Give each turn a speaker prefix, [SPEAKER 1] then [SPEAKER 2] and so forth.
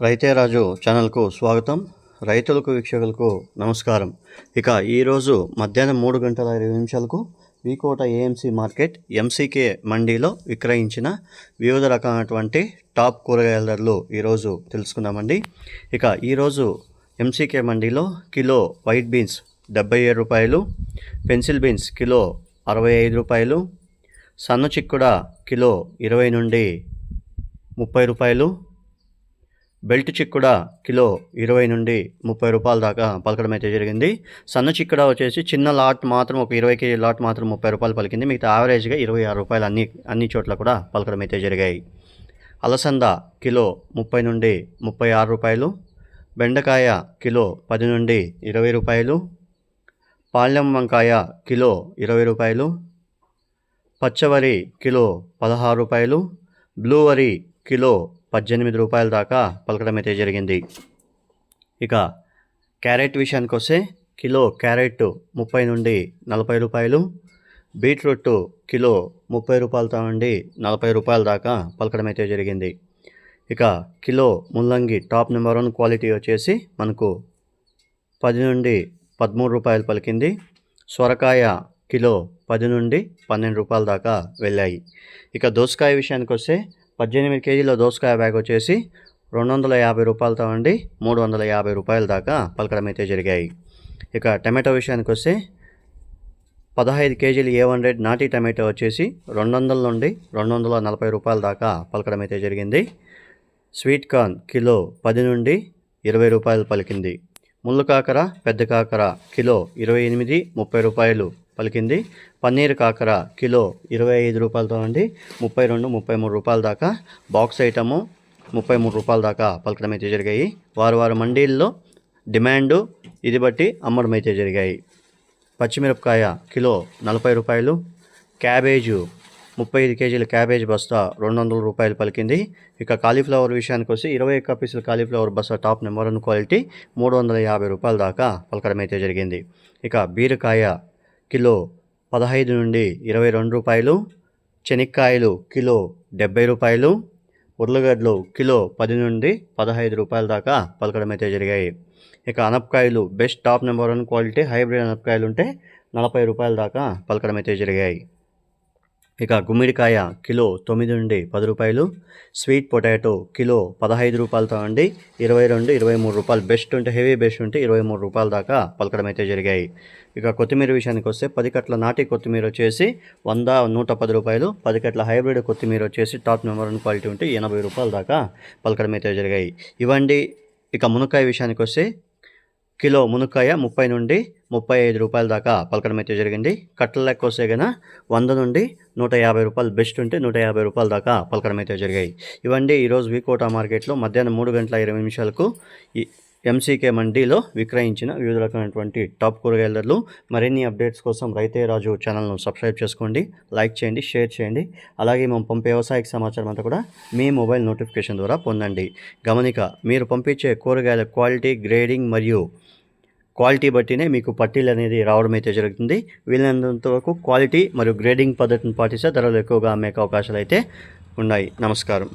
[SPEAKER 1] రైతే రాజు ఛానల్కు స్వాగతం. రైతులకు వీక్షకులకు నమస్కారం. ఇక ఈరోజు మధ్యాహ్నం 3:20 వీకోట ఏఎంసీ మార్కెట్ ఎంసీకే మండీలో విక్రయించిన వివిధ రకాలైనటువంటి టాప్ కూరగాయల ధరలు ఈరోజు తెలుసుకుందామండి. ఇక ఈరోజు ఎంసీకే మండీలో కిలో వైట్ బీన్స్ 77 రూపాయలు, పెన్సిల్ బీన్స్ కిలో 65 రూపాయలు, సన్న చిక్కుడ కిలో 20 నుండి 30 రూపాయలు, బెల్ట్ చిక్కుడ కిలో 20 నుండి 30 రూపాయల దాకా పలకడం అయితే జరిగింది. సన్న చిక్కుడ వచ్చేసి చిన్న లాట్ మాత్రం ఒక 20 కేజీ లాట్ మాత్రం 30 రూపాయలు పలికింది. మిగతా యావరేజ్గా 26 రూపాయలు అన్ని చోట్ల కూడా పలకడం అయితే జరిగాయి. అలసంద కిలో 30 నుండి 36 రూపాయలు, బెండకాయ కిలో 10 నుండి 20 రూపాయలు, పాళ్యం వంకాయ కిలో 20 రూపాయలు, పచ్చవరి కిలో 16 రూపాయలు, బ్లూ వరి కిలో 18 రూపాయల దాకా పలకడం అయితే జరిగింది. ఇక క్యారెట్ విషయానికి వస్తే కిలో క్యారెట్ 30 నుండి 40 రూపాయలు, బీట్రూట్ కిలో 30 రూపాయలతో నుండి 40 రూపాయల దాకా పలకడం అయితే జరిగింది. ఇక కిలో ముల్లంగి టాప్ నెంబర్ 1 క్వాలిటీ వచ్చేసి మనకు 10 నుండి 13 రూపాయలు పలికింది. సొరకాయ కిలో 10 నుండి 12 రూపాయల దాకా వెళ్ళాయి. ఇక దోసకాయ విషయానికి వస్తే 18 కేజీల దోసకాయ బ్యాగ్ వచ్చేసి 250 రూపాయలతో నుండి 350 రూపాయల దాకా పలకడం అయితే జరిగాయి. ఇక టమాటో విషయానికి వస్తే 15 కేజీలు A100 నాటి టమాటో వచ్చేసి 200 నుండి 240 రూపాయల దాకా పలకడం అయితే జరిగింది. స్వీట్ కార్న్ కిలో 10 నుండి 20 రూపాయలు పలికింది. ముళ్ళు కాకర పెద్ద కాకర కిలో 28-30 రూపాయలు పలికింది. పన్నీర్ కాకర కిలో 25 రూపాయలతో నుండి 32-33 రూపాయల దాకా, బాక్స్ ఐటము 33 రూపాయల దాకా పలకడం అయితే జరిగాయి. వారు మండీల్లో డిమాండు ఇది బట్టి అమ్మడం అయితే జరిగాయి. పచ్చిమిరపకాయ కిలో 40 రూపాయలు, క్యాబేజు 35 కేజీల క్యాబేజ్ బస్తా 200 రూపాయలు పలికింది. ఇక కాలీఫ్లవర్ విషయానికి వస్తే 21 పీసుల కాలీఫ్లవర్ బస్తా టాప్ నెంబర్ 1 క్వాలిటీ 350 రూపాయల దాకా పలకడం అయితే జరిగింది. ఇక బీరకాయ కిలో 15 నుండి 22 రూపాయలు, శనక్కాయలు కిలో 70 రూపాయలు, ఉర్లగడ్డలు కిలో 10 నుండి 15 రూపాయల దాకా పలకడం అయితే జరిగాయి. ఇక అనపకాయలు best top number 1 quality hybrid అనపకాయలు ఉంటే 40 రూపాయల దాకా పలకడం అయితే జరిగాయి. ఇక గుమ్మిడికాయ కిలో 9 నుండి 10 రూపాయలు, స్వీట్ పొటాటో కిలో 15 రూపాయలతో నుండి 22-23 రూపాయలు, బెస్ట్ ఉంటే హెవీ బెస్ట్ ఉంటే 23 రూపాయల దాకా పలకడం అయితే జరిగాయి. ఇక కొత్తిమీర విషయానికి వస్తే 10 కట్ల నాటి కొత్తిమీర వచ్చేసి 100-110 రూపాయలు, 10 కట్ల హైబ్రిడ్ కొత్తిమీర వచ్చేసి టాప్ నెంబర్ 1 క్వాలిటీ ఉంటే 80 రూపాయల దాకా పలకడం అయితే జరిగాయి. ఇవండి. ఇక మునక్కాయ విషయానికి వస్తే కిలో మునక్కాయ 30 నుండి 35 రూపాయల దాకా పలకడం అయితే జరిగింది. కట్టల లెక్క వస్తే కన్నా 100 నుండి 150 రూపాయలు, బెస్ట్ ఉంటే 150 రూపాయల దాకా పలకడం అయితే జరిగాయి. ఇవండి ఈరోజు వీకోట మార్కెట్లో మధ్యాహ్నం 3:20 ఈ ఎంసీకే మండీలో విక్రయించిన వివిధ రకమైనటువంటి టాప్ కూరగాయల ధరలు. మరిన్ని అప్డేట్స్ కోసం రైతే రాజు ఛానల్ను సబ్స్క్రైబ్ చేసుకోండి, లైక్ చేయండి, షేర్ చేయండి. అలాగే మేము పంపే వ్యవసాయక సమాచారం అంతా కూడా మీ మొబైల్ నోటిఫికేషన్ ద్వారా పొందండి. గమనిక, మీరు పంపించే కూరగాయల క్వాలిటీ, గ్రేడింగ్ మరియు క్వాలిటీ బట్టినే మీకు పట్టీలు అనేది రావడం అయితే జరుగుతుంది. వీలైనంత వరకు క్వాలిటీ మరియు గ్రేడింగ్ పద్ధతిని పాటిస్తే ధరలు ఎక్కువగా అమ్మే అవకాశాలు అయితే ఉన్నాయి. నమస్కారం.